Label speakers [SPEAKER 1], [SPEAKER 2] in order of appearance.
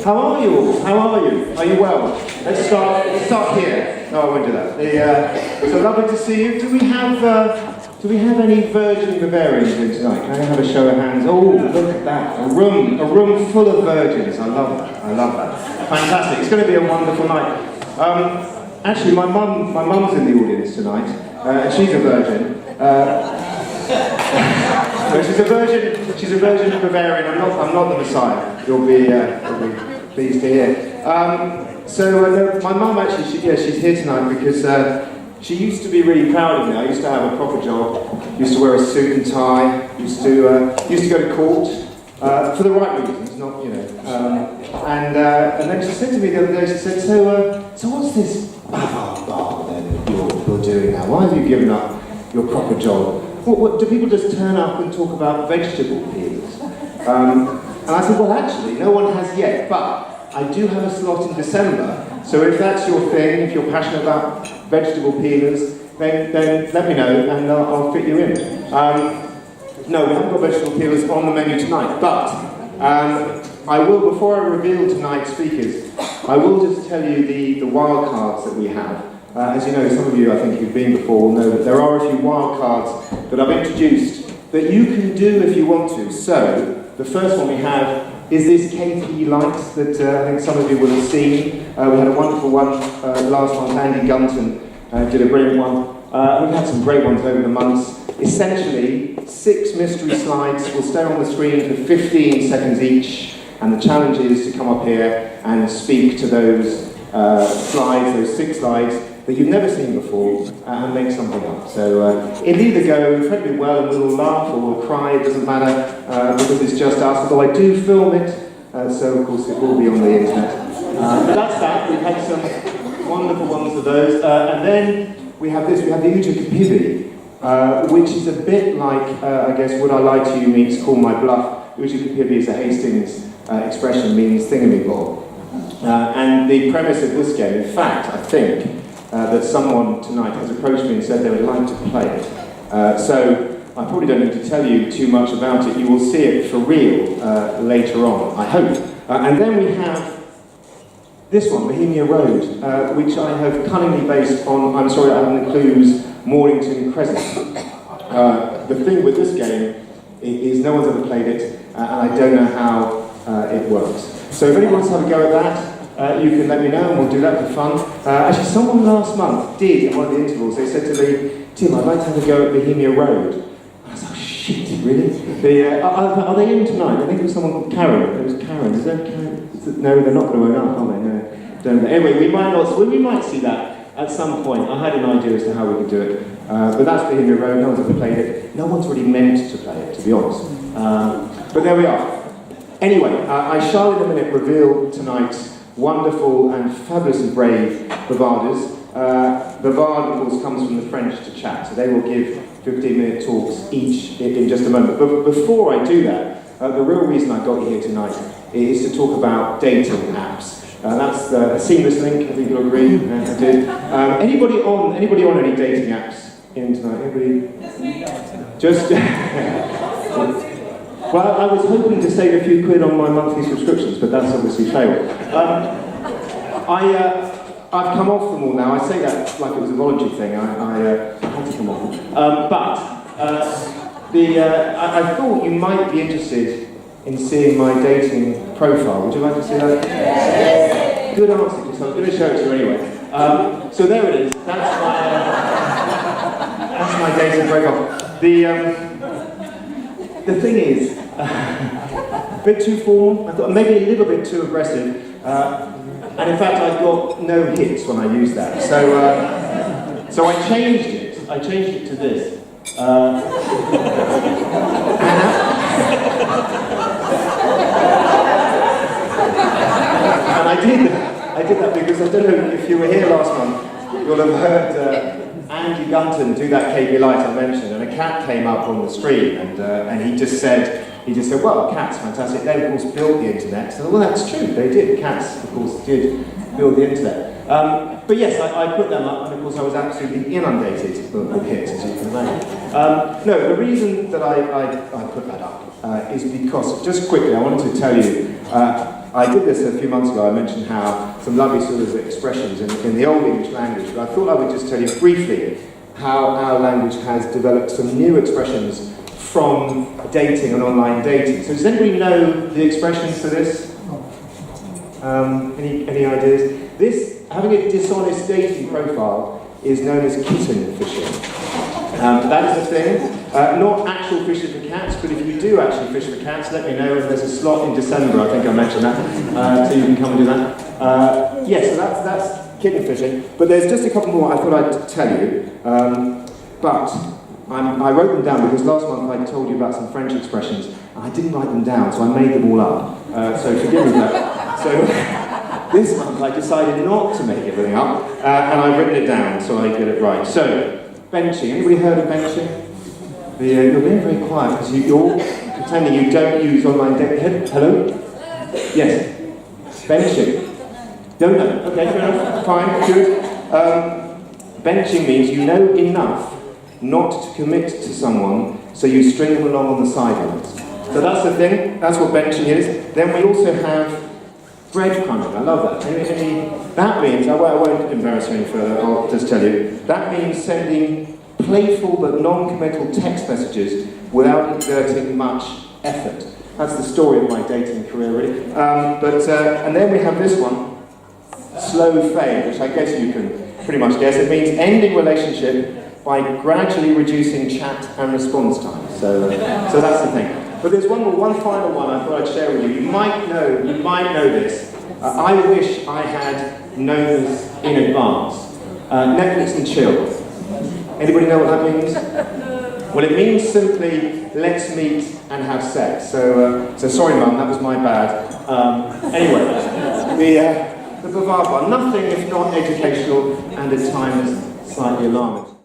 [SPEAKER 1] How are you all? How are you? Are you well? Let's start here. No, I won't do that. So lovely to see you. Do we have any virgin Bavarians here tonight? Can I have a show of hands? Oh, look at that. A room full of virgins. I love that. Fantastic. It's going to be a wonderful night. Actually, my mum's in the audience tonight, and she's a virgin. So she's a virgin Bavarian. I'm not the Messiah. You'll be pleased to hear. My mum actually, she's here tonight because she used to be really proud of me. I used to have a proper job. Used to wear a suit and tie. Used to go to court for the right reasons, not and then she said to me the other day. She said, "So what's this Bavard bar then you're doing now? Why have you given up your proper job? What do people just turn up and talk about vegetable peelers?" And I said, "Well, actually, no one has yet, but I do have a slot in December. So if that's your thing, if you're passionate about vegetable peelers, then let me know and I'll fit you in." No, we haven't got vegetable peelers on the menu tonight, but I will, before I reveal tonight's speakers, I will just tell you the wild cards that we have. As you know, some of you, I think who've been before, will know that there are a few wild cards that I've introduced that you can do if you want to. So, the first one we have is this KP light that I think some of you will have seen. We had a wonderful one last month. Andy Gunton did a brilliant one. We've had some great ones over the months. Essentially, 6 mystery slides will stay on the screen for 15 seconds each, and the challenge is to come up here and speak to those slides, those 6 slides that you've never seen before, and make something up. So it'll either go incredibly well and we'll laugh, or we'll cry, it doesn't matter, because it's just us, although I do film it, so of course it will be on the internet. That's that. We've had some wonderful ones of those, and then we have this, we have the Uja Kapivi, which is a bit like, I guess, Would I Lie to You meets Call My Bluff. Uja Kapivi is a Hastings expression, means thingamabob. And the premise of this game, in fact, I think, that someone tonight has approached me and said they would like to play it. So I probably don't need to tell you too much about it. You will see it for real later on, I hope. And then we have this one, Bohemia Road, which I have cunningly based on, I'm sorry, Alan Clue's Mornington Crescent. The thing with this game is no one's ever played it, and I don't know how it works. So if anyone wants to have a go at that, you can let me know and we'll do that for fun. Actually, someone last month did, in one of the intervals, they said to me, "Tim, I'd like to have a go at Bohemia Road." And I was like, "Oh, shit, really?" Are they in tonight? I think it was someone called Karen. It was Karen. Is there Karen? No, they're not going to own up, are they? No. Don't. Anyway, we might see that at some point. I had an idea as to how we could do it. But that's Bohemia Road. No one's ever played it. No one's really meant to play it, to be honest. But there we are. Anyway, I shall in a minute reveal tonight's wonderful and fabulously brave Bavarders. Bavard, of course, comes from the French to chat, so they will give 15-minute talks each in just a moment. But before I do that, the real reason I got you here tonight is to talk about dating apps. That's a seamless link, I think you'll agree. I do. Anybody on any dating apps in tonight? Anybody? Just. Well, I was hoping to save a few quid on my monthly subscriptions, but that's obviously failed. I've come off them all now. I say that like it was a voluntary thing. I had to come off. I thought you might be interested in seeing my dating profile. Would you like to see that? Yes. Good answer, because I was going to show it to you anyway. So there it is. That's my dating profile. The thing is, a bit too formal, I thought maybe a little bit too aggressive, and in fact I got no hits when I used that. So I changed it. I changed it to this. And I did that because I don't know if you were here last month, you'll have heard Andy Gunton do that KP light I mentioned, and a cat came up on the screen, and he just said, well, cats, fantastic. They, of course, built the internet. So, well, that's true. They did. Cats, of course, did build the internet. But yes, I put them up, and of course, I was absolutely inundated with hits, as you can imagine. No, the reason that I put that up is because, just quickly, I wanted to tell you, I I did this a few months ago. I mentioned how some lovely sort of expressions in the Old English language, but I thought I would just tell you briefly how our language has developed some new expressions from dating and online dating. So does anybody know the expressions for this? Any ideas? This, having a dishonest dating profile, is known as kitten fishing. That is a thing. Not actual fishing for cats, but if you do actually fish for cats, let me know. There's a slot in December, I think I mentioned that, so you can come and do that. Yes, so that's kitten fishing. But there's just a couple more I thought I'd tell you. But I wrote them down because last month I told you about some French expressions, and I didn't write them down, so I made them all up. So forgive me for that. So this month I decided not to make everything up, and I've written it down so I get it right. So, benching. Anybody heard of benching? You're being very quiet because you're pretending you don't use online dating. Hello? Yes. Benching. Don't know. Okay, fair enough. Fine, good. Benching means you know enough not to commit to someone, so you string them along on the sidelines. So that's the thing. That's what benching is. Then we also have breadcrumbing. I love that. That means, I won't embarrass you any further, I'll just tell you, that means sending playful but non-committal text messages without exerting much effort. That's the story of my dating career, really. And then we have this one, slow fade, which I guess you can pretty much guess. It means ending relationship by gradually reducing chat and response time. So that's the thing. But there's one final one I thought I'd share with you. You might know this. I wish I had known this in advance. Netflix and chill. Anybody know what that means? Well, it means simply, let's meet and have sex. So sorry Mum, that was my bad. Anyway, the Bavard one, nothing if not educational and at times slightly alarming.